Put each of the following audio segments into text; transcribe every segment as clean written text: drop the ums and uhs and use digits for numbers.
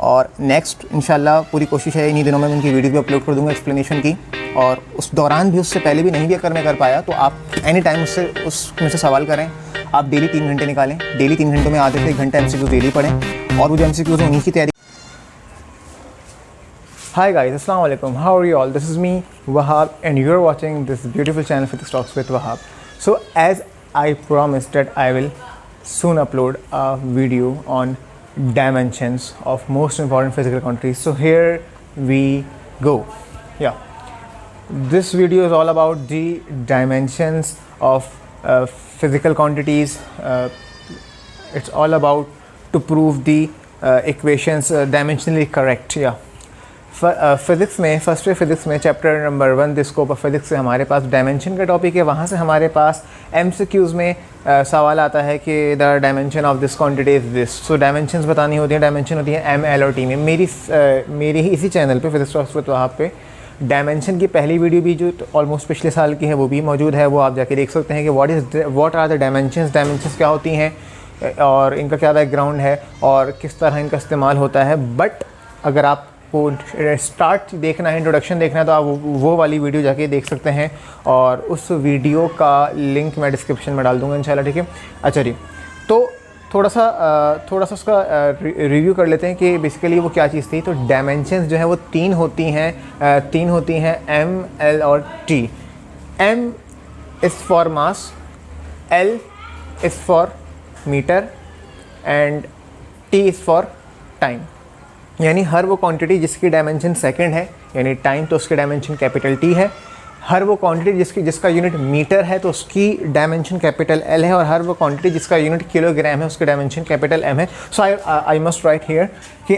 और नेक्स्ट इंशाल्लाह पूरी कोशिश है इन्हीं दिनों में मैं उनकी वीडियो भी अपलोड कर दूँगा एक्सप्लेनेशन की। और उस दौरान भी, उससे पहले भी नहीं भी अगर मैं कर पाया तो आप एनी टाइम उसमें से सवाल करें। आप डेली 3 घंटे निकालें, डेली 3 घंटों में आधे से 1 घंटा MCQ डेली पढ़ें और वो जो MCQs हैं उन्हीं की तैयारी। Hi guys, Assalamu alaikum. How are you all? This is me, Wahab, and you're watching this beautiful channel Physics Talks with Wahab. So as I promised that I will soon upload a video on dimensions of most important physical quantities. So here we go. Yeah. This video is all about the dimensions of physical quantities. It's all about to prove the equations dimensionally correct. Yeah. Physics में first year physics में chapter number 1 the scope of physics से हमारे पास dimension का topic है। वहाँ से हमारे पास MCQs में सवाल आता है कि the dimension of this quantity is this. So dimensions बतानी होती हैं, डायमेंशन होती है M, L और T में। मेरी ही इसी चैनल पे फिज़िक्स टॉक्स विद वहाब पे डायमेंशन की पहली वीडियो भी जो ऑलमोस्ट पिछले साल की है वो भी मौजूद है, वो आप जाके देख सकते हैं कि व्हाट आर द डायमेंशंस क्या होती हैं और इनका क्या बैकग्राउंड है और किस तरह इनका इस्तेमाल होता है। बट अगर आप को स्टार्ट देखना है, इंट्रोडक्शन देखना है, तो आप वो वाली वीडियो जाके देख सकते हैं और उस वीडियो का लिंक मैं डिस्क्रिप्शन में डाल दूंगा इंशाल्लाह, ठीक है। अच्छा जी, तो थोड़ा सा उसका रिव्यू कर लेते हैं कि बेसिकली वो क्या चीज़ थी। तो डायमेंशंस जो है वो तीन होती हैं M, L और T। M is for mass, L is for metre and T is for time. यानी हर वो क्वांटिटी जिसकी डायमेंशन सेकंड है यानी टाइम, तो उसकी डायमेंशन कैपिटल T है। हर वो क्वांटिटी जिसका यूनिट मीटर है तो उसकी डायमेंशन कैपिटल L है। और हर वो क्वांटिटी जिसका यूनिट किलोग्राम है उसकी डायमेंशन कैपिटल M है। सो आई मस्ट राइट हियर कि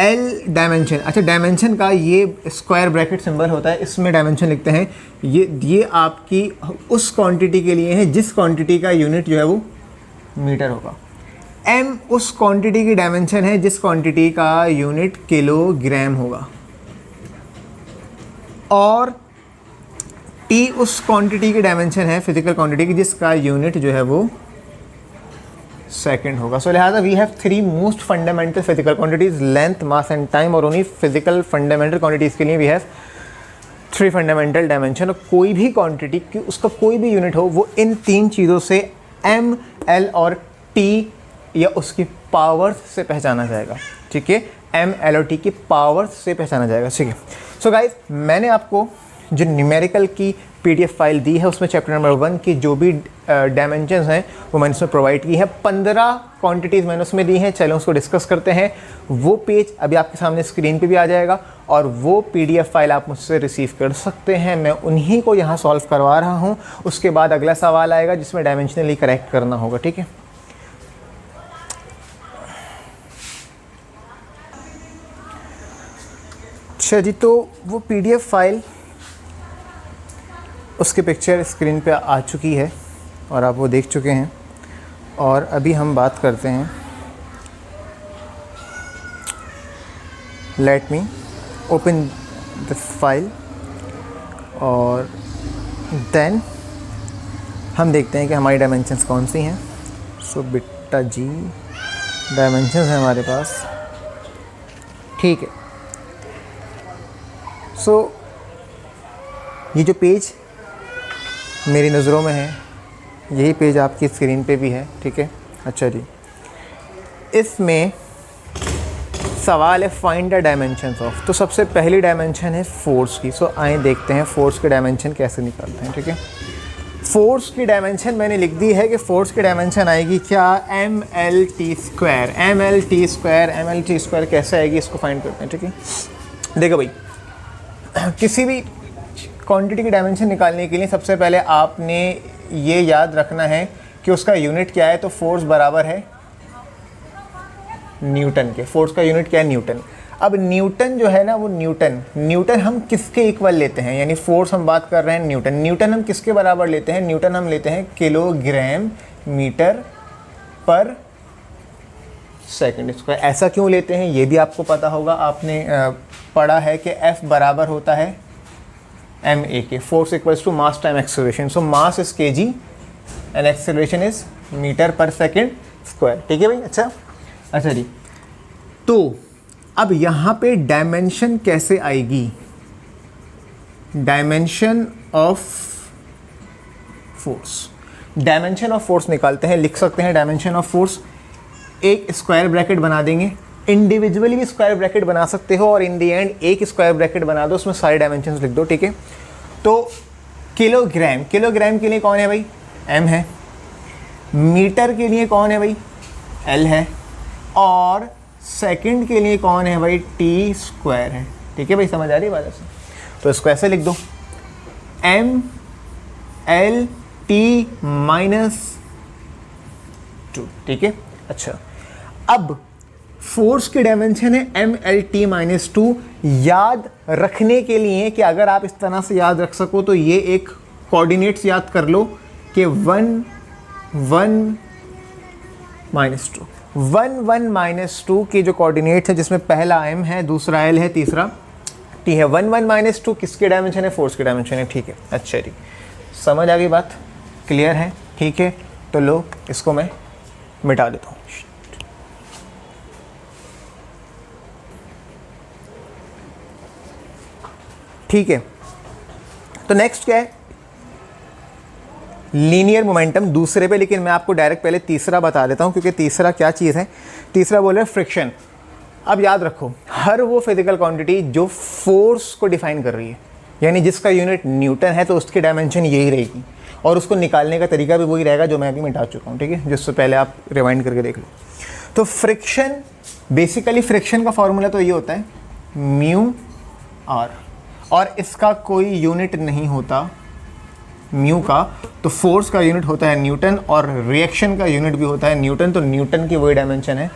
L डायमेंशन, अच्छा डायमेंशन का ये स्क्वायर ब्रैकेट सिंबल होता है, इसमें डायमेंशन लिखते हैं। ये आपकी उस क्वान्टिटी के लिए है जिस क्वान्टिटी का यूनिट जो है वो मीटर होगा। M उस क्वांटिटी की डायमेंशन है जिस क्वांटिटी का यूनिट किलोग्राम होगा और T उस क्वांटिटी की डायमेंशन है फिजिकल क्वांटिटी की जिसका यूनिट जो है वो सेकंड होगा। सो लिहाजा we have 3 most fundamental physical quantities, length, mass and time. और उन्हीं फिजिकल फंडामेंटल क्वांटिटीज़ के लिए वी हैव 3 फंडामेंटल डायमेंशन। और कोई भी क्वांटिटी की उसका कोई भी यूनिट हो वो इन 3 चीज़ों से M, L और T या उसकी पावर से पहचाना जाएगा, ठीक है। M, L और T की पावर से पहचाना जाएगा, ठीक है। सो गाइज, मैंने आपको जो न्यूमेरिकल की PDF फाइल दी है उसमें चैप्टर नंबर 1 की जो भी डायमेंशंस हैं वो मैंने उसमें प्रोवाइड की है। 15 क्वांटिटीज़ मैंने उसमें दी हैं। चलो उसको डिस्कस करते हैं। वो पेज अभी आपके सामने स्क्रीन पे भी आ जाएगा और वो PDF फाइल आप मुझसे रिसीव कर सकते हैं। मैं उन्हीं को यहाँ सॉल्व करवा रहा हूँ। उसके बाद अगला सवाल आएगा जिसमें डायमेंशनली करेक्ट करना होगा, ठीक है। अच्छा जी, तो वो PDF फाइल उसकी पिक्चर स्क्रीन पे आ चुकी है और आप वो देख चुके हैं। और अभी हम बात करते हैं, let me open the file और देन हम देखते हैं कि हमारी डायमेंशंस कौन सी हैं। सो बेटा जी, डायमेंशंस हैं हमारे पास, ठीक है। सो ये जो पेज मेरी नज़रों में है यही पेज आपकी स्क्रीन पे भी है, ठीक है। अच्छा जी, इसमें सवाल है फाइंड द डायमेंशंस ऑफ। तो सबसे पहली डायमेंशन है फोर्स की। सो आइए देखते हैं फोर्स की डायमेंशन कैसे निकालते हैं, ठीक है। फोर्स की डायमेंशन मैंने लिख दी है कि फोर्स की डायमेंशन आएगी क्या, MLT स्क्वायर। MLT स्क्वायर कैसे आएगी इसको फाइंड करते हैं, ठीक है। देखो भाई, किसी भी क्वांटिटी की डायमेंशन निकालने के लिए सबसे पहले आपने ये याद रखना है कि उसका यूनिट क्या है। तो फोर्स बराबर है न्यूटन के। फोर्स का यूनिट क्या है, न्यूटन। अब न्यूटन जो है ना वो न्यूटन हम किसके इक्वल लेते हैं, यानी फोर्स हम बात कर रहे हैं न्यूटन हम किसके बराबर लेते हैं, न्यूटन हम लेते हैं kilogram metre per second square. ऐसा क्यों लेते हैं ये भी आपको पता होगा, आपने पढ़ा है कि F बराबर होता है ma के, force equals to mass time acceleration. So mass is kg and acceleration is metre per second square, ठीक है भाई। अच्छा जी, तो अब यहाँ पे डायमेंशन कैसे आएगी, dimension of force, dimension of force निकालते हैं, लिख सकते हैं डायमेंशन ऑफ फोर्स, एक स्क्वायर ब्रैकेट बना देंगे, इंडिविजुअली भी स्क्वायर ब्रैकेट बना सकते हो और इन दी एंड एक स्क्वायर ब्रैकेट बना दो, उसमें सारे डायमेंशंस लिख दो, ठीक है। तो किलोग्राम, किलोग्राम के लिए कौन है भाई, m है, मीटर के लिए कौन है भाई, l है, और सेकंड के लिए कौन है भाई, t स्क्वायर है, ठीक है भाई, समझ आ रही है बात ऐसे। तो इसको ऐसे लिख दो, m l t -2, ठीक है। अच्छा, अब फोर्स की डायमेंशन है एम एल टी -2। याद रखने के लिए कि अगर आप इस तरह से याद रख सको तो ये एक कोऑर्डिनेट्स याद कर लो कि 1 1 -2, 1 1 -2 के जो कोऑर्डिनेट्स है, जिसमें पहला m है, दूसरा l है, तीसरा t है। 1 1 -2 किसके डायमेंशन है, फोर्स की डायमेंशन है, ठीक है। अच्छा जी, समझ आ गई बात, क्लियर है, ठीक है। तो लो इसको मैं मिटा देता हूँ। ठीक है, तो नेक्स्ट क्या है, लीनियर मोमेंटम दूसरे पे, लेकिन मैं आपको डायरेक्ट पहले तीसरा बता देता हूँ, क्योंकि तीसरा क्या चीज़ है, तीसरा बोल रहे हैं फ्रिक्शन। अब याद रखो, हर वो फिजिकल क्वांटिटी जो फोर्स को डिफाइन कर रही है, यानी जिसका यूनिट न्यूटन है, तो उसकी डायमेंशन यही रहेगी और उसको निकालने का तरीका भी वही रहेगा जो मैं अभी मिटा चुका हूँ, ठीक है, जिससे पहले आप रिवाइंड करके देख लो। तो फ्रिक्शन, बेसिकली फ्रिक्शन का फॉर्मूला तो ये होता है म्यू आर, और इसका कोई यूनिट नहीं होता म्यू का, तो फोर्स का यूनिट होता है न्यूटन और रिएक्शन का यूनिट भी होता है न्यूटन, तो न्यूटन की वही डायमेंशन है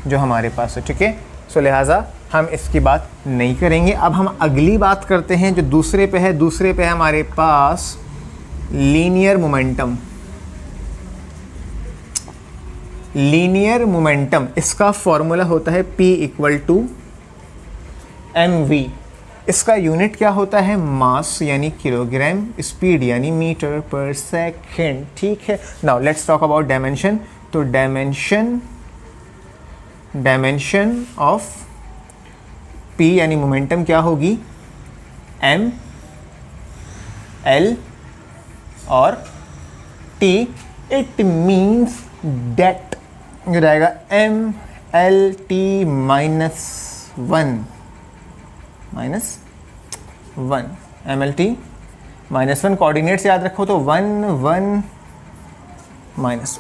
जो हमारे पास है, ठीक है। सो लिहाजा हम इसकी बात नहीं करेंगे। अब हम अगली बात करते हैं जो दूसरे पे है, दूसरे पे है हमारे पास लीनियर मोमेंटम। लीनियर मोमेंटम, इसका फॉर्मूला होता है P = mv। इसका यूनिट क्या होता है, मास यानी किलोग्राम, स्पीड यानी मीटर पर सेकेंड, ठीक है। Now let's talk about dimension. तो डायमेंशन ऑफ P यानी मोमेंटम क्या होगी, m l और t। इट मीन्स दैट जो रहेगा m l t -1 MLT -1, coordinates याद रखो, तो 1 1 -1।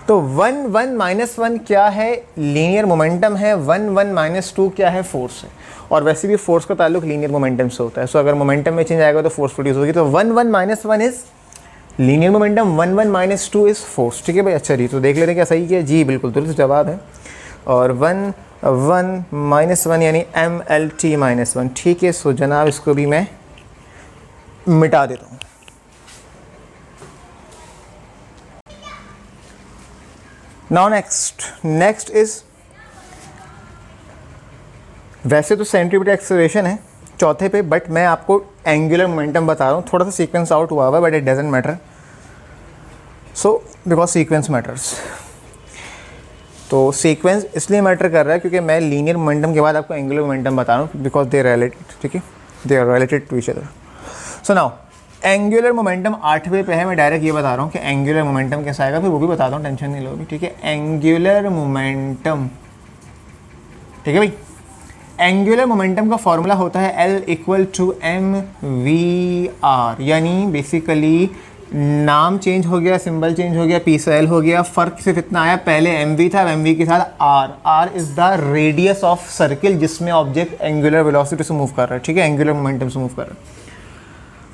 तो 1 1 -1 क्या है, लीनियर मोमेंटम है, 1 1 -2 क्या है, फोर्स है। और वैसे भी फोर्स का ताल्लुक लीनियर मोमेंटम से होता है, सो अगर मोमेंटम में चेंज आएगा तो फोर्स प्रोड्यूस होगी। तो 1 1 -1 is linear momentum, 1 1 -2 is force, ठीक है भाई। अच्छा जी, तो देख लेते हैं क्या सही किया, जी बिल्कुल दुरुस्त जवाब है। और 1 1 -1 यानी MLT -1, ठीक है। सो जनाब इसको भी मैं मिटा देता हूँ। नाउ नेक्स्ट इज, वैसे तो सेंट्रीपिटल एक्सेलरेशन है चौथे पे, बट मैं आपको एंगुलर मोमेंटम बता रहा हूँ। थोड़ा सा सीक्वेंस आउट हुआ हुआ, but it doesn't matter, so because sequence matters. तो सीक्वेंस इसलिए मैटर कर रहा है क्योंकि मैं लीनियर मोमेंटम के बाद आपको एंगुलर मोमेंटम बता रहा हूँ, बिकॉज दे रिलेटेड, ठीक है, they are related to each other. So now angular momentum 8वें पे है, मैं डायरेक्ट ये बता रहा हूँ कि एंगुलर मोमेंटम कैसा आएगा, फिर वो भी बताता हूँ, टेंशन नहीं लो अभी, ठीक है। एंगुलर मोमेंटम, ठीक है भाई। एंगुलर मोमेंटम का फॉर्मूला होता है L = mv/r, यानी बेसिकली नाम चेंज हो गया, सिंबल चेंज हो गया, P से L हो गया, फ़र्क सिर्फ इतना आया, पहले mv था, mv के साथ r is the radius of circle जिसमें ऑब्जेक्ट एंगुलर वेलोसिटी से मूव कर रहा है, ठीक है, एंगुलर मोमेंटम से मूव कर रहा है।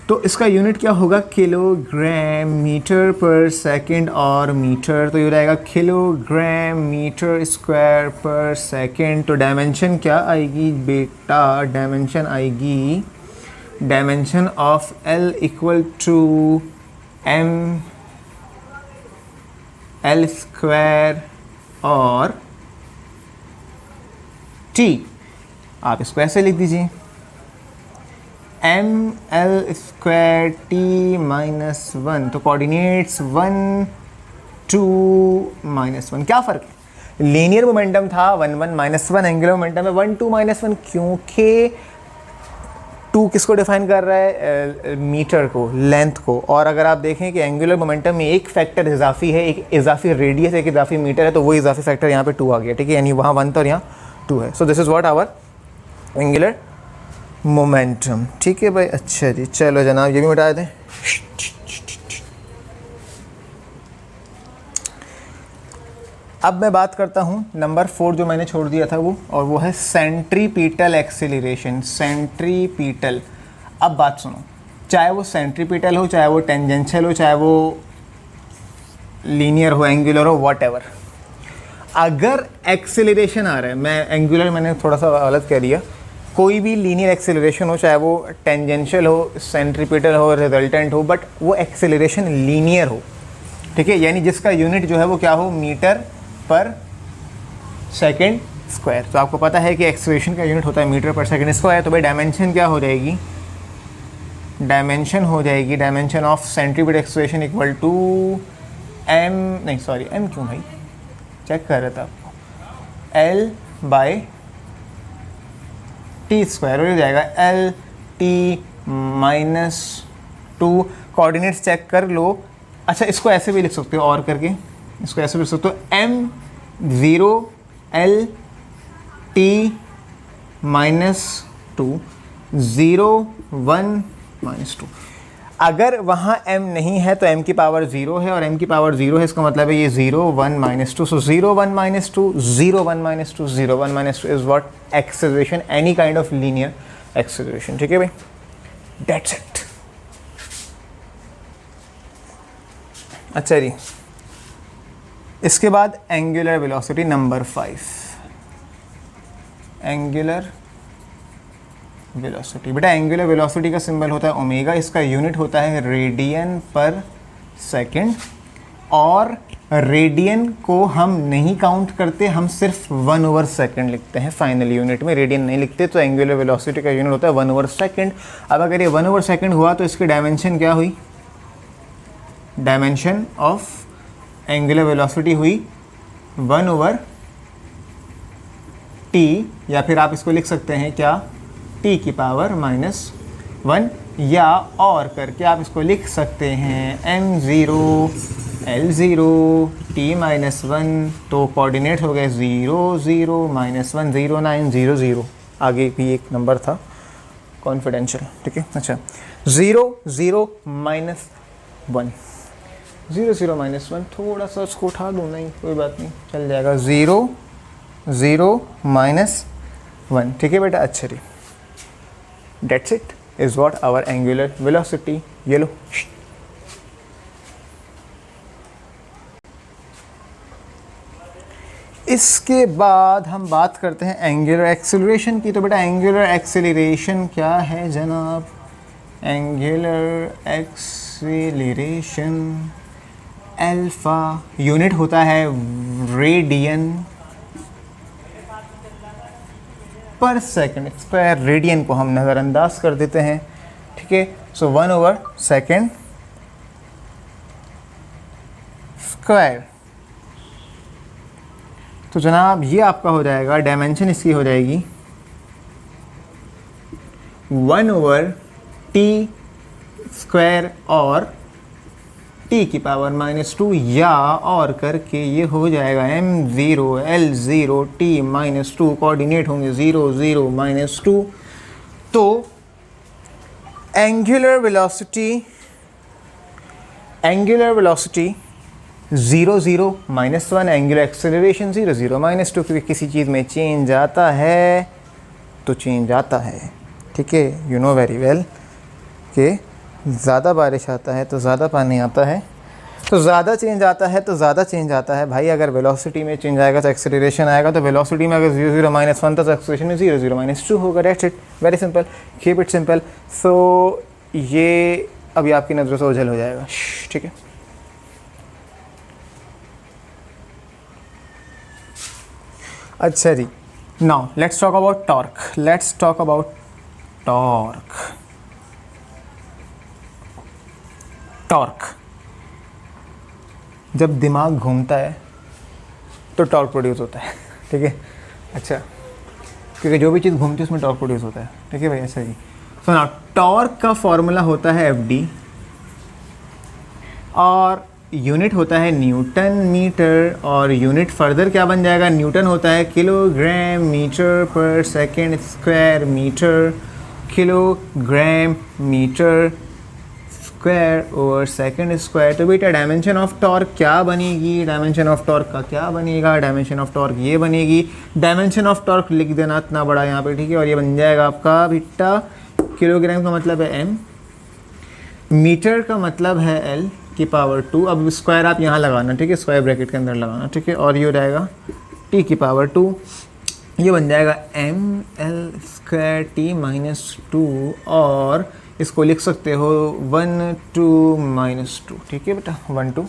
तो इसका यूनिट क्या होगा, किलोग्राम मीटर पर सेकंड और मीटर, तो ये रहेगा kilogram metre square per second. तो डायमेंशन क्या आएगी बेटा, डायमेंशन आएगी, डायमेंशन ऑफ L = ml² और t। आप इसको ऐसे लिख दीजिए, ml² t -1। तो कोऑर्डिनेट्स 1 2 -1, क्या फ़र्क है, लीनियर मोमेंटम था 1 1 -1, एंगुलर मोमेंटम है 1 2 -1, क्योंकि 2 किसको डिफाइन कर रहा है, मीटर को, लेंथ को। और अगर आप देखें कि एंगुलर मोमेंटम में एक फैक्टर इजाफी है, एक इजाफी रेडियस, एक इजाफी मीटर है, तो वो इजाफी फैक्टर यहाँ पे 2 आ गया, ठीक है, यानी वहाँ 1 था और यहाँ 2 है। So this is what our angular momentum, ठीक है भाई। अच्छा जी, चलो जनाब ये भी मिटा दें। अब मैं बात करता हूँ नंबर 4 जो मैंने छोड़ दिया था वो, और वो है सेंट्रीपिटल एक्सीलरेशन। सेंट्रीपिटल, अब बात सुनो, चाहे वो सेंट्रीपिटल हो, चाहे वो टेंजेंशियल हो, चाहे वो लीनियर हो, एंगुलर हो, व्हाटएवर, अगर एक्सीलरेशन आ रहा है, मैं एंगुलर मैंने थोड़ा सा गलत कह दिया, कोई भी लीनियर एक्सीलरेशन हो, चाहे वो टेंजेंशियल हो, सेंट्रीपिटल हो, रिजल्टेंट हो, बट वो एक्सीलरेशन लीनियर हो, ठीक है, यानी जिसका यूनिट जो है वो क्या हो, मीटर पर सेकेंड स्क्वायर। तो आपको पता है कि एक्सीलरेशन का यूनिट होता है मीटर पर सेकेंड स्क्वायर। तो भाई डायमेंशन क्या हो जाएगी, डायमेंशन हो जाएगी, dimension of centripetal acceleration equal to M, नहीं सॉरी एम क्यों भाई, चेक कर रहा था आपको, एल बाय टी स्क्वायर हो जाएगा, एल टी -2। कोऑर्डिनेट्स चेक कर लो। अच्छा, इसको ऐसे भी लिख सकते हो, और करके इसको ऐसे भी लिख सकते हो, m0 l t -2 0 1 -2। अगर वहाँ m नहीं है तो m की पावर 0 है, और m की पावर 0 है, इसका मतलब है ये 0 1 -2। सो 0 1 -2 0 1 -2 0 1 -2 is what acceleration, any kind of linear acceleration, ठीक है भाई, दैट्स इट। अच्छा जी, इसके बाद angular velocity number 5। Angular velocity, बेटा एंगुलर वेलोसिटी का सिंबल होता है ओमेगा, इसका यूनिट होता है रेडियन पर सेकेंड, और रेडियन को हम नहीं काउंट करते, हम सिर्फ 1/सेकेंड लिखते हैं फाइनल यूनिट में, रेडियन नहीं लिखते। तो एंगुलर वेलोसिटी का यूनिट होता है 1/सेकेंड। अब अगर ये 1/सेकेंड हुआ तो इसकी डायमेंशन क्या हुई, डायमेंशन ऑफ एंगुलर वेलोसिटी हुई 1/t, या फिर आप इसको लिख सकते हैं क्या, t की पावर -1, या और करके आप इसको लिख सकते हैं m0 l0 t -1। तो कोऑर्डिनेट हो गए 0 0 -1 0 9 0 0, आगे भी एक नंबर था कॉन्फिडेंशियल, ठीक है। अच्छा, 0 0 -1, 0 0 -1, थोड़ा सा उसको उठा दूँ, नहीं कोई बात नहीं, चल जाएगा, 0 0 -1, ठीक है बेटा। अच्छा जी, that's it is what our angular velocity. ये लो, इसके बाद हम बात करते हैं एंगुलर एक्सेलरेशन की। तो बेटा एंगुलर एक्सेलरेशन क्या है जनाब, एंगुलर एक्सेलरेशन अल्फा, यूनिट होता है रेडियन पर सेकेंड स्क्वायर। रेडियन को हम नज़रअंदाज कर देते हैं, ठीक है। सो 1/सेकेंड स्क्वायर। तो जनाब ये आपका हो जाएगा, डायमेंशन इसकी हो जाएगी 1/t स्क्वायर और t की पावर -2, या और करके ये हो जाएगा m0 l0 t -2, कोऑर्डिनेट होंगे 0 0 -2। तो एंगुलर वेलोसिटी 0 0 -1, एंगुलर एक्सेलरेशन 0 0 -2, क्योंकि किसी चीज़ में चेंज आता है तो चेंज आता है, ठीक है। यू नो वेरी वेल कि ज़्यादा बारिश आता है तो ज़्यादा पानी आता है, तो ज़्यादा चेंज आता है तो ज़्यादा चेंज आता है भाई। अगर वेलोसिटी में चेंज आएगा तो एक्सेलरेशन आएगा, तो वेलोसिटी में अगर 0 0 -1 था तो एक्सेलरेशन में 0 0 -2 होगा। That's it, very simple, keep it simple. So ये अभी आपकी नज़रों से ओझल हो जाएगा, ठीक है। अच्छा जी, now let's talk about torque. Let's talk about torque. Torque, जब दिमाग घूमता है तो टॉर्क प्रोड्यूस होता है, ठीक है। अच्छा, क्योंकि जो भी चीज़ घूमती है उसमें टॉर्क प्रोड्यूस होता है, ठीक है भाई, ऐसा ही। सो ना टॉर्क का फॉर्मूला होता है एफ और यूनिट होता है न्यूटन मीटर, और यूनिट फर्दर क्या बन जाएगा, न्यूटन होता है kilogram metre per second square metre, kilogram metre square over second square. तो बेटा डायमेंशन ऑफ टॉर्क क्या बनेगी, डायमेंशन ऑफ टॉर्क का क्या बनेगा, डायमेंशन ऑफ टॉर्क ये बनेगी, डायमेंशन ऑफ टॉर्क लिख देना इतना बड़ा यहाँ पे, ठीक है। और ये बन जाएगा आपका बेटा, किलोग्राम का मतलब है एम, मीटर का मतलब है एल की पावर 2, अब स्क्वायर आप यहाँ लगाना, ठीक है, स्क्वायर ब्रैकेट के अंदर लगाना, ठीक है। और ये हो जाएगा टी की पावर 2, ये बन जाएगा M L square T minus 2, और इसको लिख सकते हो 1 2 माइनस 2, ठीक है बेटा, 1 2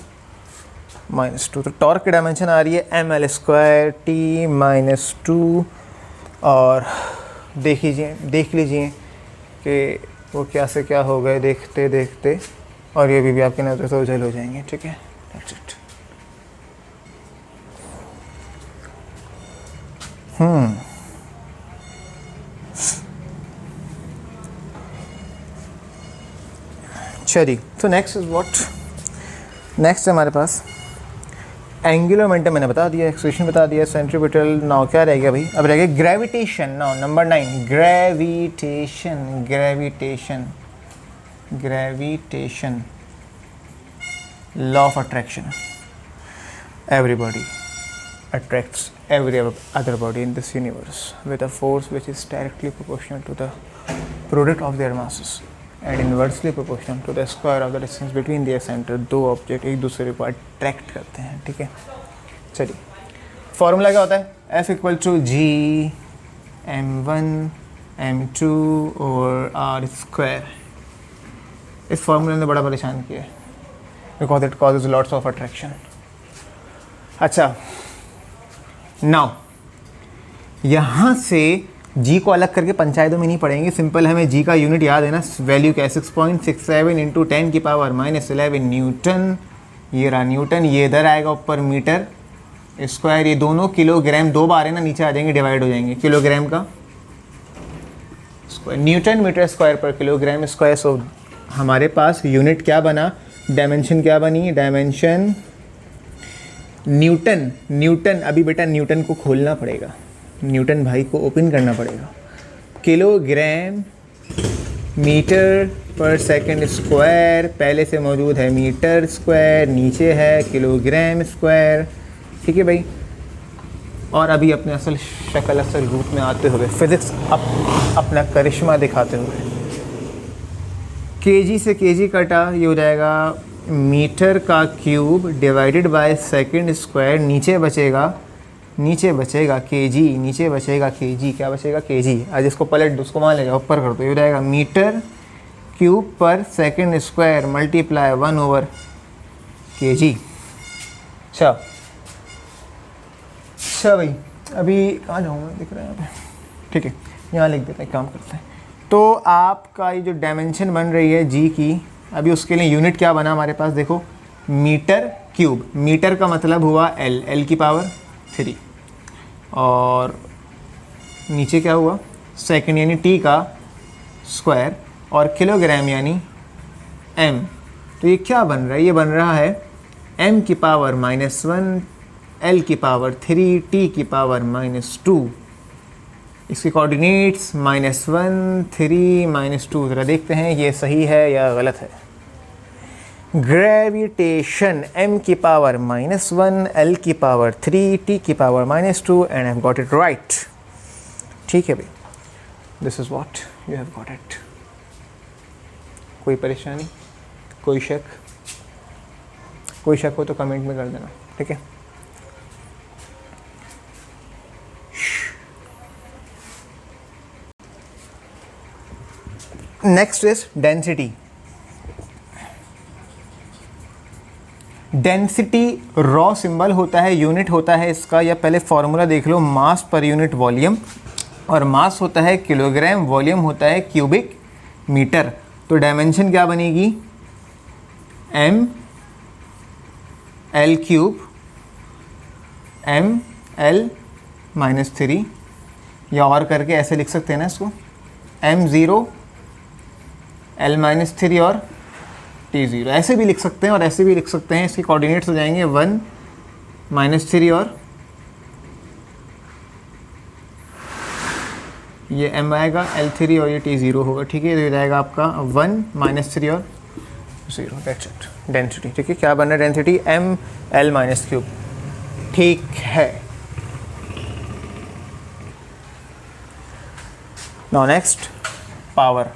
माइनस 2। तो टॉर्क की डायमेंशन आ रही है M L square T minus 2, और देख लीजिए कि वो क्या से क्या हो गए देखते देखते, और ये भी आपके नज़र से उजल हो जाएंगे, ठीक है। That's it. चलिए, तो नेक्स्ट इज व्हाट, नेक्स्ट हमारे पास एंगुलर मोमेंटम मैंने बता दिया, एक्सेलरेशन बता दिया, सेंट्रीपिटल। नाउ क्या रह गया भाई, अब रह गया gravitation. Now number 9 gravitation, gravitation, gravitation, law of attraction. Everybody attracts every other body in this universe with a force which is directly proportional to the product of their masses and inversely proportional to the square of the distance between their center। दो object एक दूसरे को attract करते हैं, ठीक है। चलिए, formula क्या होता है, F equal to ji m1 m2 और r स्क्वायर। इस फॉर्मूले ने बड़ा परेशान किया है because it causes lots of attraction. अच्छा, नाउ यहाँ से जी को अलग करके पंचायतों में नहीं पढ़ेंगे, सिंपल हमें जी का यूनिट याद है ना, वैल्यू क्या है 6.67 इंटू 10 की पावर -11 न्यूटन। ये रहा न्यूटन, ये इधर आएगा ऊपर मीटर स्क्वायर, ये दोनों किलोग्राम, दो बार है ना, नीचे आ जाएंगे, डिवाइड हो जाएंगे, किलोग्राम का स्क्वायर, न्यूटन मीटर स्क्वायर पर किलोग्राम स्क्वायर। सो हमारे पास यूनिट क्या बना, डायमेंशन क्या बनी, डायमेंशन न्यूटन। न्यूटन अभी बेटा न्यूटन को खोलना पड़ेगा, न्यूटन भाई को ओपन करना पड़ेगा। Kilogram metre per second square, पहले से मौजूद है मीटर स्क्वायर, नीचे है किलोग्राम स्क्वायर, ठीक है भाई। और अभी अपने असल शक्ल असल रूप में आते हुए फिज़िक्स अपना करिश्मा दिखाते हुए, केजी से केजी कटा, ये हो जाएगा मीटर का cube divided by second square, नीचे बचेगा केजी, नीचे बचेगा केजी, क्या बचेगा केजी। आज इसको पलट दो, उसको वहाँ ले जाओ, ऊपर कर दो, ये हो जाएगा मीटर क्यूब पर second square multiply 1 over KG. अच्छा भाई, अभी कहाँ जाऊँगा, दिख रहा है यहाँ पे, ठीक है, यहाँ लिख देते हैं, काम करते हैं। तो आपका ये जो डायमेंशन बन रही है जी की, अभी उसके लिए यूनिट क्या बना हमारे पास, देखो मीटर क्यूब, मीटर का मतलब हुआ एल की पावर 3, और नीचे क्या हुआ सेकंड यानी टी का स्क्वायर, और किलोग्राम यानी एम। तो ये क्या बन रहा है, ये बन रहा है एम की पावर -1, एल की पावर 3, टी की पावर -2। इसके कोऑर्डिनेट्स -1 3 -2, ज़रा देखते हैं ये सही है या गलत है। ग्रेविटेशन m की पावर -1, l की पावर 3, t की power -2, and I have got it right, ठीक है भाई, this is what you have got it. कोई परेशानी, कोई शक हो तो कमेंट में कर देना, ठीक है। Next is density. Density raw symbol होता है, यूनिट होता है इसका, या पहले फॉर्मूला देख लो, मास पर यूनिट वॉल्यूम, और मास होता है किलोग्राम, वॉल्यूम होता है क्यूबिक मीटर। तो डायमेंशन क्या बनेगी, M L cube M L minus 3, या और करके ऐसे लिख सकते हैं ना इसको, m0 l माइनस 3 और t0, ऐसे भी लिख सकते हैं और ऐसे भी लिख सकते हैं। इसके कोऑर्डिनेट्स हो जाएंगे 1 माइनस 3 और ये m आएगा l3 और ये t0 होगा, ठीक है। तो ये जाएगा आपका 1 माइनस 3 और 0, दैट्स इट डेंसिटी, ठीक है। क्या बन रहा है density, m l minus cube, ठीक है। Now next power.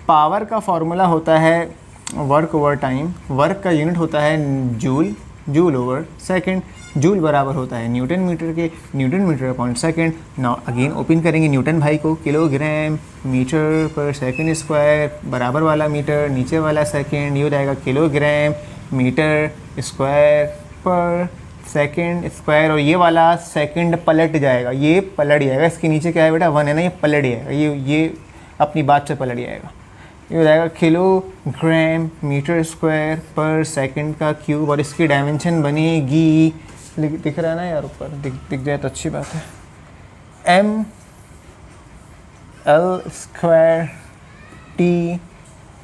पावर का फॉर्मूला होता है वर्क ओवर टाइम, वर्क का यूनिट होता है joule, joule over second, joule बराबर होता है न्यूटन मीटर के, Newton metre upon second. Now again open करेंगे न्यूटन भाई को, kilogram metre per second square, बराबर वाला मीटर, नीचे वाला सेकंड, ये हो जाएगा kilogram metre square per second square, और ये वाला सेकंड पलट जाएगा, ये पलट जाएगा, इसके नीचे क्या है बेटा 1 है ना, ये पलट जाएगा, ये अपनी बात से पलट जाएगा। ये हो जाएगा kilogram metre square per second का क्यूब, और इसकी डायमेंशन बनेगी, दिख रहा है ना यार ऊपर, दिख जाए तो अच्छी बात है, m l square t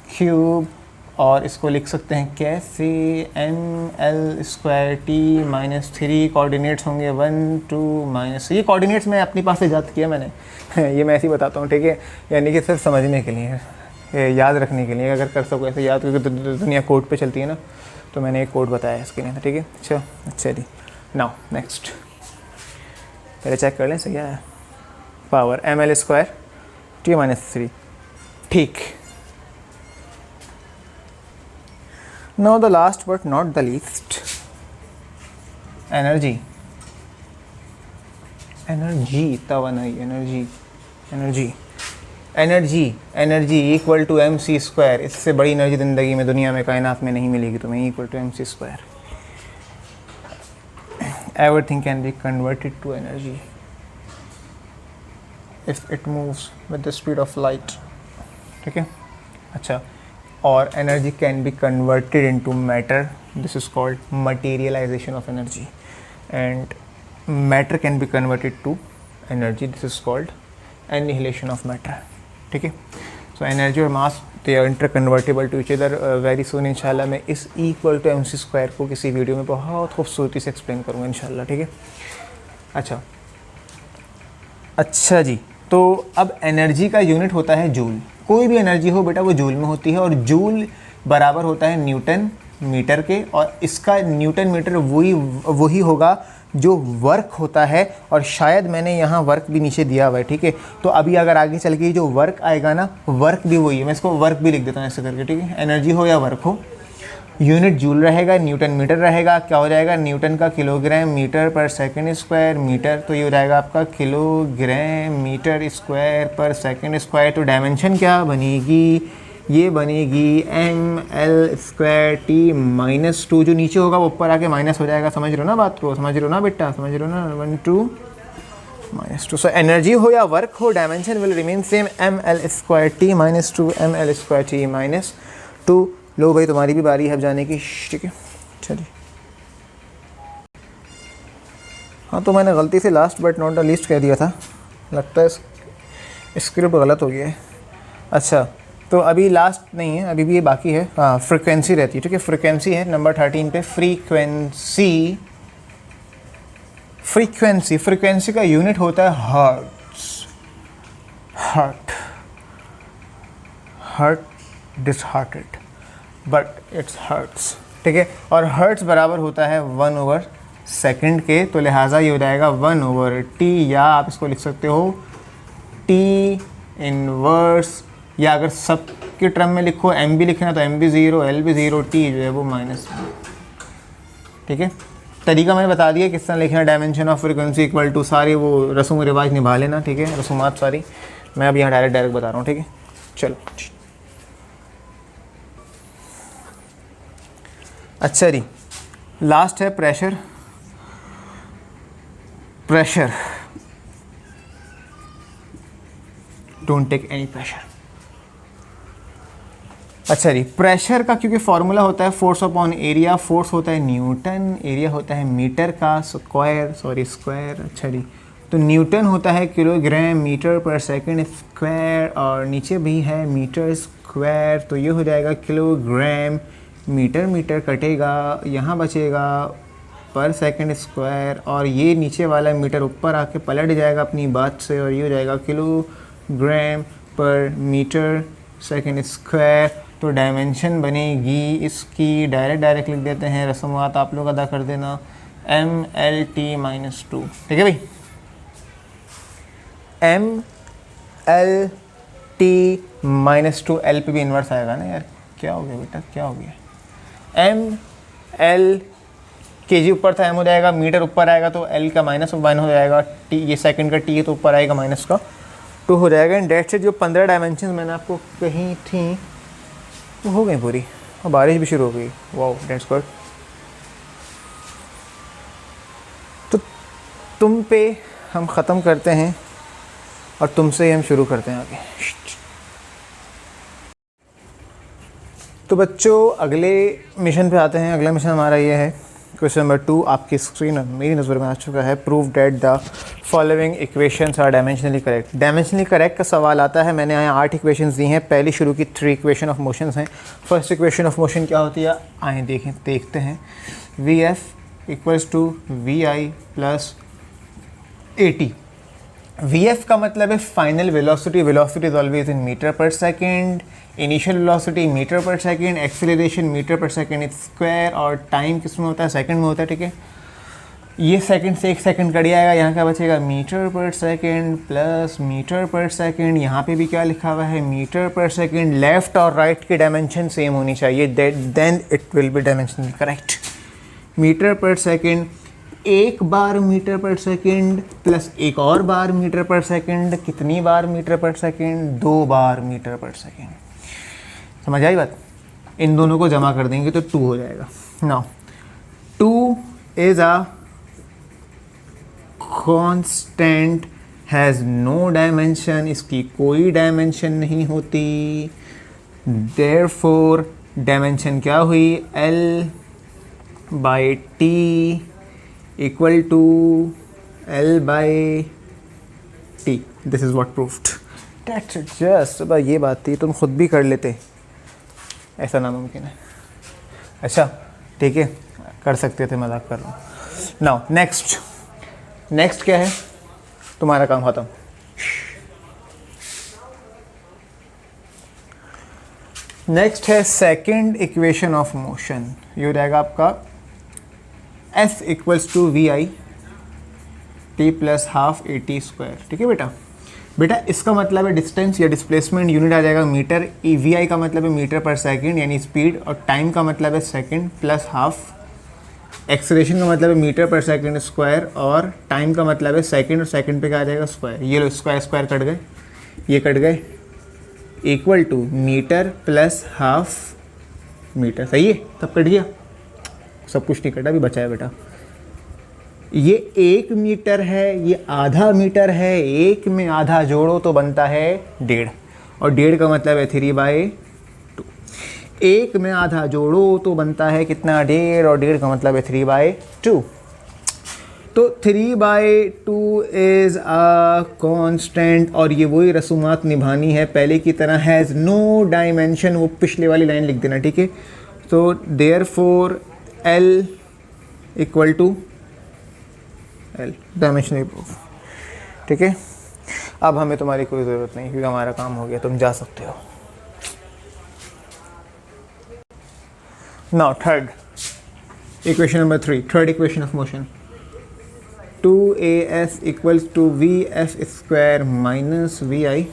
cube, और इसको लिख सकते हैं कैसे, m l square t minus 3, coordinates होंगे 1 2 माइनस, ये कोऑर्डिनेट्स मैं अपने पास से याद किया मैंने ये मैं ऐसे ही बताता हूँ, ठीक है, यानी कि सिर्फ समझने के लिए, याद रखने के लिए, अगर कर सको ऐसे याद, क्योंकि दुनिया कोड पे चलती है ना, तो मैंने एक कोड बताया इसके लिए, ठीक है। अच्छा जी, नाउ नेक्स्ट पहले चेक कर लें सही है, power M L square T minus 3, ठीक। Now the last but not the least, energy, energy तवानाई, energy energy energy energy equal to M C square, इससे बड़ी एनर्जी ज़िंदगी में दुनिया में कायनात में नहीं मिलेगी तुम्हें, equal to M C square. Everything can be converted to energy if it moves with the speed of light, ठीक है। अच्छा, और energy can be converted into matter, this is called materialization of energy, and matter can be converted to energy, this is called annihilation of matter, ठीक है। So energy और mass they are interconvertible to each other. Very soon इंशाल्लाह मैं इस equal to M C square को किसी video में बहुत खूबसूरती से एक्सप्लेन करूँगा इंशाल्लाह, ठीक है। अच्छा जी, तो अब एनर्जी का यूनिट होता है जूल, कोई भी एनर्जी हो बेटा वो जूल में होती है, और जूल बराबर होता है न्यूटन मीटर के, और इसका न्यूटन मीटर वही होगा जो वर्क होता है, और शायद मैंने यहाँ वर्क भी नीचे दिया हुआ है, ठीक है। तो अभी अगर आगे चल के जो वर्क आएगा ना, वर्क भी वही है, मैं इसको वर्क भी लिख देता हूँ ऐसे करके, ठीक है। एनर्जी हो या वर्क हो, यूनिट जूल रहेगा, न्यूटन मीटर रहेगा, क्या हो जाएगा, न्यूटन का kilogram metre per second square metre, तो ये हो जाएगा आपका kilogram metre square per second square. तो डायमेंशन क्या बनेगी, ये बनेगी M L square T minus 2, जो नीचे होगा वो ऊपर आके माइनस हो जाएगा, समझ रहे हो ना बात को, समझ रहे हो ना बेटा, समझ रहे हो ना, 1 2 माइनस 2। सो एनर्जी हो या वर्क हो, dimension will remain same, M L square T minus 2, M L square T minus 2। लो भाई तुम्हारी भी बारी है अब जाने की, ठीक है। चलिए, हाँ तो मैंने गलती से last but not the least कह दिया था, लगता है स्क्रिप्ट गलत हो गया है। अच्छा, तो अभी लास्ट नहीं है, अभी भी ये बाकी है, हाँ फ्रिक्वेंसी रहती है, ठीक है। फ्रिक्वेंसी है नंबर 13 पे, फ्रीक्वेंसी। फ्रीक्वेंसी, फ्रीक्वेंसी का यूनिट होता है hertz, hurt, hurt disheartened but it's hertz, ठीक है। और हर्ट्स बराबर होता है 1 ओवर सेकंड के, तो लिहाजा ये हो जाएगा 1 ओवर टी, या आप इसको लिख सकते हो टी इनवर्स, या अगर सब के टर्म में लिखो एम भी लिखना तो एम भी 0, एल भी 0, टी जो है वो माइनस, ठीक है। तरीका मैंने बता दिया किस तरह लिखना, dimension of frequency equal to, सारे वो रसूम रिवाज निभा लेना, ठीक है, रसूमात सारी, मैं अब यहाँ डायरेक्ट बता रहा हूँ, ठीक है। चलो, अच्छा जी, लास्ट है pressure. Pressure, don't take any pressure. अच्छा जी, प्रेशर का क्योंकि फॉर्मूला होता है फोर्स अपॉन एरिया, फोर्स होता है न्यूटन, एरिया होता है मीटर का स्क्वायर। अच्छा जी, तो न्यूटन होता है kilogram metre per second square, और नीचे भी है मीटर स्क्वायर, तो ये हो जाएगा किलोग्राम मीटर, मीटर कटेगा, यहाँ बचेगा पर सेकंड स्क्वायर, और ये नीचे वाला मीटर ऊपर आके पलट जाएगा अपनी बात से, और ये हो जाएगा किलोग्राम पर मीटर सेकंड स्क्वायर। तो डायमेंशन बनेगी इसकी, डायरेक्ट लिख देते हैं, रस्मात आप लोग अदा कर देना, MLT-2। ठीक है भाई, MLT-2, L पे भी इन्वर्स आएगा ना यार, क्या हो गया बेटा, क्या हो गया, ML kg ऊपर था, M हो जाएगा, मीटर ऊपर आएगा तो L का -1 हो जाएगा, T ये सेकंड का T है तो ऊपर आएगा माइनस का 2 हो जाएगा। एंड डेट से जो 15 डायमेंशन मैंने आपको कही थी वो हो गई पूरी, और बारिश भी शुरू हो गई, वाओ डेट्स गुड। तो तुम पे हम ख़त्म करते हैं और तुमसे ही हम शुरू करते हैं आगे। तो बच्चों अगले मिशन पे आते हैं। अगला मिशन हमारा ये है, क्वेश्चन नंबर 2 आपकी स्क्रीन मेरी नज़र में आ चुका है। Prove that the following equations are dimensionally correct. Dimensionally correct का सवाल आता है, मैंने यहाँ 8 इक्वेशंस दी हैं, पहली शुरू की 3 इक्वेशन ऑफ मोशंस हैं। फर्स्ट इक्वेशन ऑफ मोशन क्या होती है, आए देखते हैं। Vf equals to Vi plus AT। Vf का मतलब है final velocity, velocity is always in metre per second, initial velocity metre per second, acceleration metre per second square, और टाइम किस में होता है, सेकंड में होता है। ठीक है, ये सेकंड से 1 सेकंड कट जाएगा, यहाँ क्या बचेगा, metre per second plus metre per second, यहाँ पे भी क्या लिखा हुआ है, मीटर पर सेकेंड। लेफ्ट और राइट की डायमेंशन सेम होनी चाहिए, then it will be dimensionally correct. Metre per second, एक बार मीटर पर सेकेंड प्लस एक और बार मीटर पर सेकेंड, कितनी बार मीटर पर सेकेंड, 2 बार मीटर पर सेकेंड। समझ आई बात, इन दोनों को जमा कर देंगे तो 2 हो जाएगा। Now 2 is a constant, has no dimension, इसकी कोई डायमेंशन नहीं होती, देयरफॉर डायमेंशन क्या हुई, L/T equal to L/T। This is what proved. That's just, अब ये बात थी, तुम खुद भी कर लेते, ऐसा नामुमकिन है। अच्छा ठीक है, कर सकते थे, मजाक कर रहा हूँ। नाउ नेक्स्ट क्या है, तुम्हारा काम खत्म। नेक्स्ट है सेकंड इक्वेशन ऑफ मोशन, ये हो जाएगा आपका S equals to Vi T plus half AT square. ठीक है बेटा इसका मतलब है डिस्टेंस या डिस्प्लेसमेंट यूनिट आ जाएगा मीटर, Vi का मतलब है मीटर पर सेकंड यानी स्पीड, और टाइम का मतलब है सेकंड प्लस हाफ, एक्सेलरेशन का मतलब है मीटर पर सेकंड स्क्वायर, और टाइम का मतलब है सेकंड, और सेकंड पे क्या आ जाएगा, स्क्वायर। ये लो स्क्वायर कट गए, ये कट गए, equal to metre plus half metre. सही है, तब कट गया, सब कुछ नहीं कटा, अभी बचा है बेटा। ये 1 मीटर है, ये आधा मीटर है, 1 में आधा जोड़ो तो बनता है 1.5, और 1.5 का मतलब है 3/2। 1 में आधा जोड़ो तो बनता है कितना, 1.5, और 1.5 का मतलब है 3/2। तो 3/2 इज़ अ कांस्टेंट, और ये वही रसूमात निभानी है पहले की तरह, हैज़ नो डायमेंशन, वो पिछले वाली लाइन लिख देना। ठीक है, तो therefore L equal to L, dimensionally proof. ठीक है, अब हमें तुम्हारी कोई ज़रूरत नहीं, क्योंकि हमारा काम हो गया, तुम जा सकते हो। Now third equation number 3, third equation of motion, 2AS equals to VF square minus VI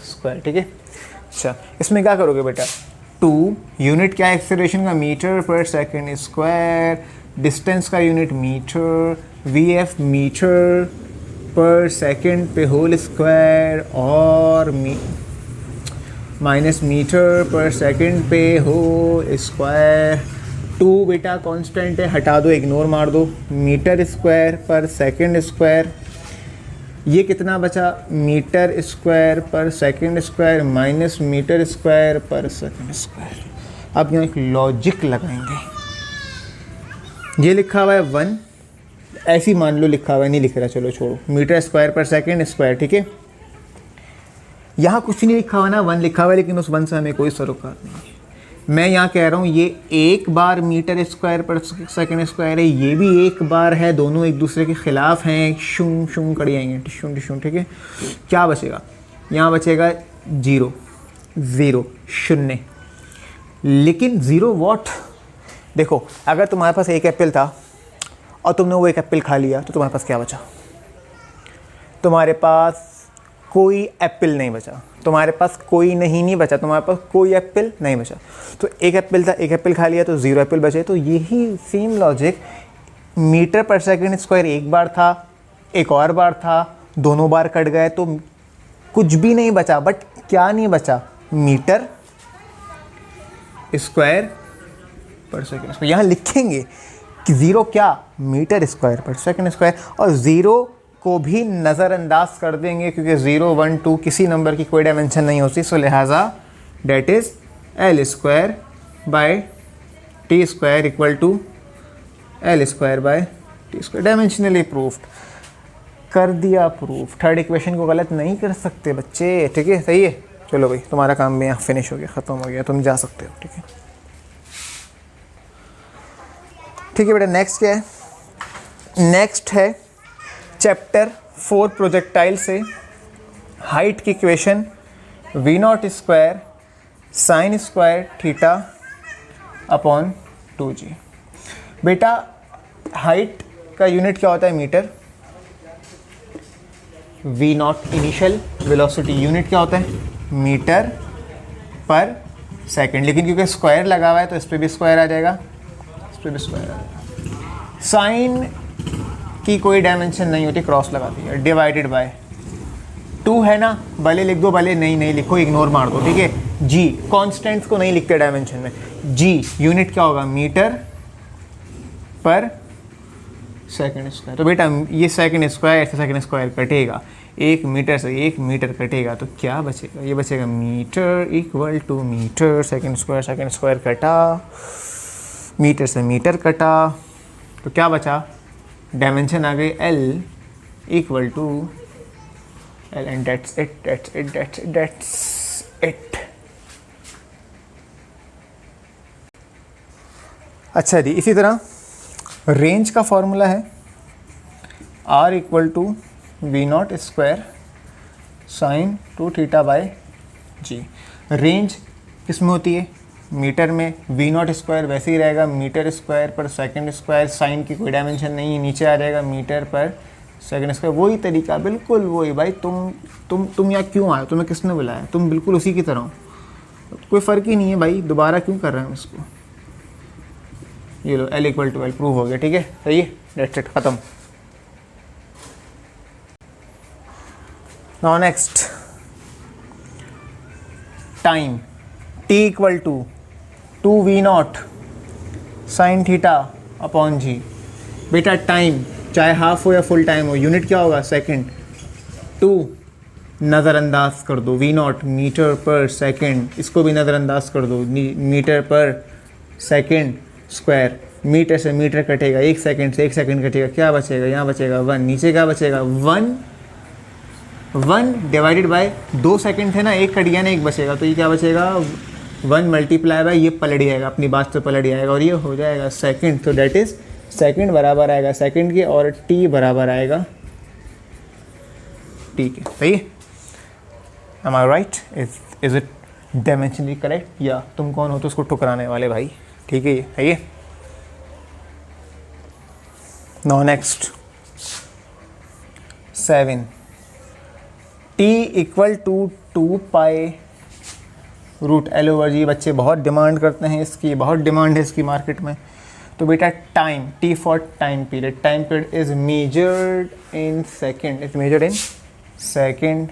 square. ठीक है, अच्छा इसमें क्या करोगे बेटा, 2 यूनिट क्या है एक्सेलरेशन का, metre per second square, distance का unit metre, VF metre per second पे होल स्क्वायर, और माइनस मीटर पर सेकेंड पे होल स्क्वायर। 2 बेटा कांस्टेंट है, हटा दो, इग्नोर मार दो, metre square per second square, ये कितना बचा, metre square per second square minus metre square per second square. अब यहाँ एक लॉजिक लगाएंगे, ये लिखा हुआ है 1, ऐसी मान लो लिखा हुआ है, नहीं लिख रहा, चलो छोड़ो, metre square per second square, ठीक है। यहाँ कुछ नहीं लिखा हुआ ना, 1 लिखा हुआ है, लेकिन उस 1 से हमें कोई सरोकार नहीं है। मैं यहाँ कह रहा हूँ ये एक बार metre square per second square है, ये भी एक बार है, दोनों एक दूसरे के खिलाफ हैं, शुम शुम कड़ी आएंगे, टिशुम टिशुम, ठीक है। क्या बचेगा, यहाँ बचेगा 0 0 0, लेकिन 0 वॉट। देखो अगर तुम्हारे पास एक एप्पल था और तुमने वो एक एप्पल खा लिया तो तुम्हारे पास क्या बचा, तुम्हारे पास कोई एप्पल नहीं बचा, तुम्हारे पास कोई नहीं बचा, तुम्हारे पास कोई एप्पल नहीं बचा। तो एक एप्पल था, एक एप्पल खा लिया तो 0 एप्पल बचे। तो यही same logic, metre per second square एक बार था, एक और बार था, दोनों बार कट गए तो कुछ भी नहीं बचा। बट क्या नहीं बचा, metre square per second square. यहाँ लिखेंगे कि 0 क्या, metre square per second square, और 0 को भी नज़रअंदाज कर देंगे क्योंकि 0 1 2 किसी नंबर की कोई डायमेंशन नहीं होती। सो लिहाजा that is L square by T square equal to L square by T square. Dimensionally proofed कर दिया प्रूफ। थर्ड इक्वेशन को गलत नहीं कर सकते बच्चे, ठीक है, सही है। चलो भाई तुम्हारा काम भी यहाँ फिनिश हो गया, ख़त्म हो गया, तुम जा सकते हो, ठीक है। ठीक है बेटा, नेक्स्ट क्या है, नेक्स्ट है चैप्टर 4 प्रोजेक्टाइल से हाइट की equation v0 square sine square theta upon 2g। बेटा हाइट का यूनिट क्या होता है, metre. v0 initial velocity, unit क्या होता है, मीटर पर सेकंड, लेकिन क्योंकि स्क्वायर लगा हुआ है तो इस पर भी स्क्वायर आ जाएगा, इस पर भी स्क्वायर आ जाएगा। साइन की कोई डायमेंशन नहीं होती, क्रॉस लगा दिया, डिवाइडेड बाय 2 है ना, भले लिख दो भले नहीं लिखो, इग्नोर मार दो, ठीक है। जी कॉन्स्टेंट्स को नहीं लिखते डायमेंशन में, जी यूनिट क्या होगा, मीटर पर सेकंड स्क्वायर। तो बेटा ये सेकंड स्क्वायर से सेकंड स्क्वायर कटेगा, 1 मीटर से 1 मीटर कटेगा तो क्या बचेगा, ये बचेगा metre equal to metre second square कटा, मीटर से मीटर कटा, तो क्या बचा, डायमेंशन आ गई L equal to L, and that's it। अच्छा जी, इसी तरह रेंज का फॉर्मूला है R equal to v0 square sine 2 theta by G. Range किस में होती है, मीटर में। v0 स्क्वायर वैसे ही रहेगा, metre square per second square, sign की कोई डायमेंशन नहीं है, नीचे आ जाएगा मीटर पर सेकंड स्क्वायर। वही तरीका, बिल्कुल वही। भाई तुम यहाँ क्यों आए, तुम्हें किसने बुलाया, तुम बिल्कुल उसी की तरह हो, कोई फ़र्क ही नहीं है भाई, दोबारा क्यों कर रहे हैं इसको। ये लो L equal to L prove हो गया, ठीक है, सही है, डेट्स इट, ख़त्म। Now next time, t equal to 2v0 sine theta upon G. बेटा टाइम चाहे हाफ हो या फुल टाइम हो, यूनिट क्या होगा, सेकंड। 2 नज़रअंदाज कर दो, v0 मीटर पर सेकंड, इसको भी नज़रअंदाज कर दो, metre per second square, metre से मीटर कटेगा, 1 सेकंड से 1 सेकंड कटेगा, क्या बचेगा, यहाँ बचेगा 1, नीचे क्या बचेगा 1 डिवाइडेड बाय 2 सेकंड थे ना, 1 कट गया ना, 1 बचेगा, तो ये क्या बचेगा 1 मल्टीप्लाई बाय, ये पलट जाएगा, अपनी बात से पलट जाएगा और ये हो जाएगा सेकंड। तो डेट इज़ सेकंड बराबर आएगा सेकंड के, और t बराबर आएगा t के, सही है। Am I right? Is it dimensionally correct? या तुम कौन हो तो उसको ठुकराने वाले भाई, ठीक है, है ये। Now next 7, t equal to 2 pi root L over G. बच्चे बहुत डिमांड करते हैं इसकी, बहुत डिमांड है इसकी मार्केट में। तो बेटा time, t for time period is measured in second,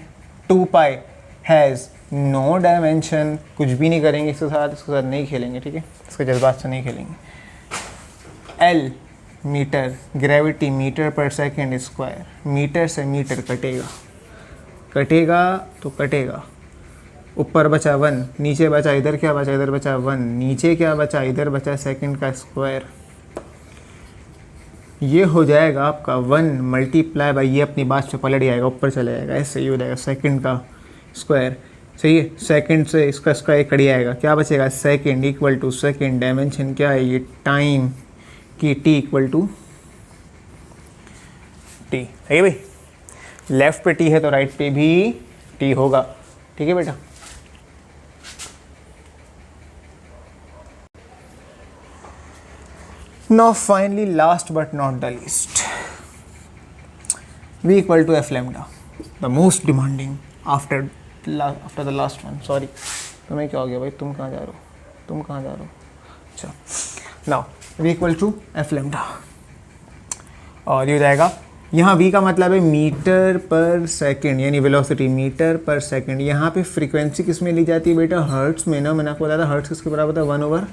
2 pi has no dimension, कुछ भी नहीं करेंगे इसके साथ नहीं खेलेंगे, ठीक है, इसके जज्बात से नहीं खेलेंगे। L metre, gravity metre per second square, metre से मीटर कटेगा, कटेगा तो कटेगा, ऊपर बचा 1, नीचे बचा, इधर क्या बचा, इधर बचा 1, नीचे क्या बचा, इधर बचा सेकंड का स्क्वायर। ये हो जाएगा आपका 1 मल्टीप्लाई बाई, ये अपनी बात से पलट जाएगा, ऊपर चला जाएगा, ऐसे ये हो जाएगा सेकंड का स्क्वायर। सही है, सेकंड से इसका स्क्वायर कट जाएगा, क्या बचेगा, second equal to second, dimension क्या है ये टाइम की, टी इक्वल टू टी। सही है भाई, लेफ्ट पे टी है तो राइट पे भी टी होगा। ठीक है बेटा। Now finally, last but not the least, V equal to F lambda, the most demanding after the last one. Sorry, तुम्हें क्या हो गया भाई, तुम कहाँ जा रहे हो, तुम कहाँ जा रहे हो? अच्छा, now V equal to F lambda, और ये हो जाएगा, यहाँ V का मतलब है मीटर पर सेकंड, यानी वेलोसिटी मीटर पर सेकंड। यहाँ पे फ्रीक्वेंसी किस में ली जाती है बेटा, हर्ट्स में ना, मैंने आपको बताया था हर्ट्स किसके बराबर होता है,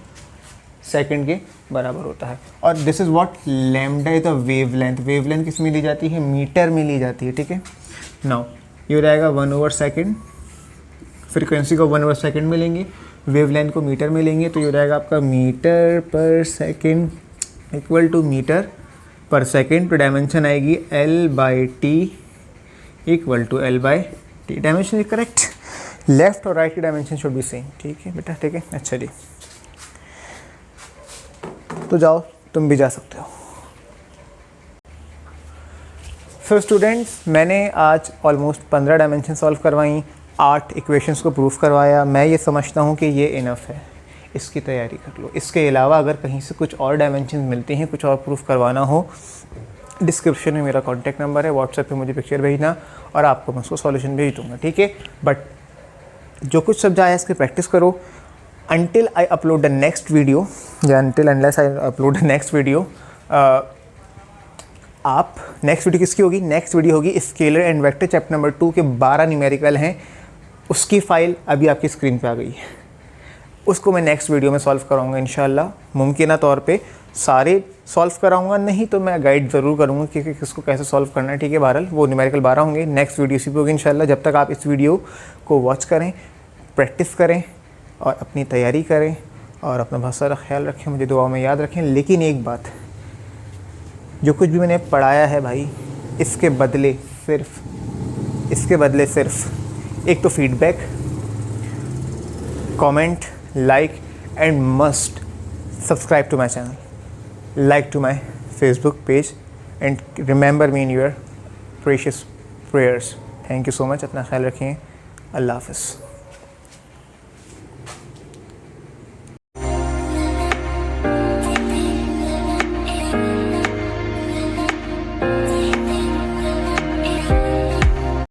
1/सेकंड के बराबर होता है। और this is what, lambda is the wavelength, wavelength किस में ली जाती है, मीटर में ली जाती है। ठीक है, नाउ ये हो जाएगा 1/सेकंड, फ्रीक्वेंसी को 1/सेकंड में लेंगे, वेवलेंथ को मीटर में लेंगे, तो ये हो जाएगा आपका metre per second equal to metre per second, तो डायमेंशन आएगी L/T equal to L/T। Dimension is correct, left और राइट की डायमेंशन शुड बी सेम। ठीक है बेटा, ठीक है, अच्छा जी, तो जाओ तुम भी जा सकते हो। सो स्टूडेंट्स, मैंने आज ऑलमोस्ट 15 डायमेंशन सॉल्व करवाई, 8 इक्वेशंस को प्रूफ करवाया। मैं ये समझता हूँ कि ये इनफ है, इसकी तैयारी कर लो। इसके अलावा अगर कहीं से कुछ और डायमेंशन मिलते हैं, कुछ और प्रूफ करवाना हो, डिस्क्रिप्शन में मेरा कॉन्टैक्ट नंबर है, व्हाट्सएप पे मुझे पिक्चर भेजना और आपको मैं उसको सॉल्यूशन भेज दूँगा। ठीक है, बट जो कुछ सब जाए इसकी प्रैक्टिस करो। Until I upload the next video, या until unless I upload the next video, आप नेक्स्ट वीडियो किसकी होगी, नेक्स्ट वीडियो होगी scalar and vector chapter number 2 के 12 न्यूमेरिकल हैं, उसकी फ़ाइल अभी आपकी स्क्रीन पे आ गई है। उसको मैं नेक्स्ट वीडियो में सॉल्व कराऊंगा इंशाल्लाह। मुमकिन तौर पे सारे सॉल्व कराऊंगा, नहीं तो मैं गाइड ज़रूर करूंगा कि किसको कैसे सॉल्व करना है। ठीक है, बहरहाल वो न्यूमेरिकल 12 होंगे, नेक्स्ट वीडियो इसी पे होगी इंशाल्लाह। जब तक आप इस वीडियो को वॉच करें, प्रैक्टिस करें और अपनी तैयारी करें और अपना बहुत सारा ख्याल रखें, मुझे दुआ में याद रखें। लेकिन एक बात, जो कुछ भी मैंने पढ़ाया है भाई, इसके बदले सिर्फ एक तो feedback, comment, like and must subscribe to my channel, like to my Facebook page and remember me in your precious prayers. Thank you so much, अपना ख्याल रखें, अल्लाह हाफ़िज़।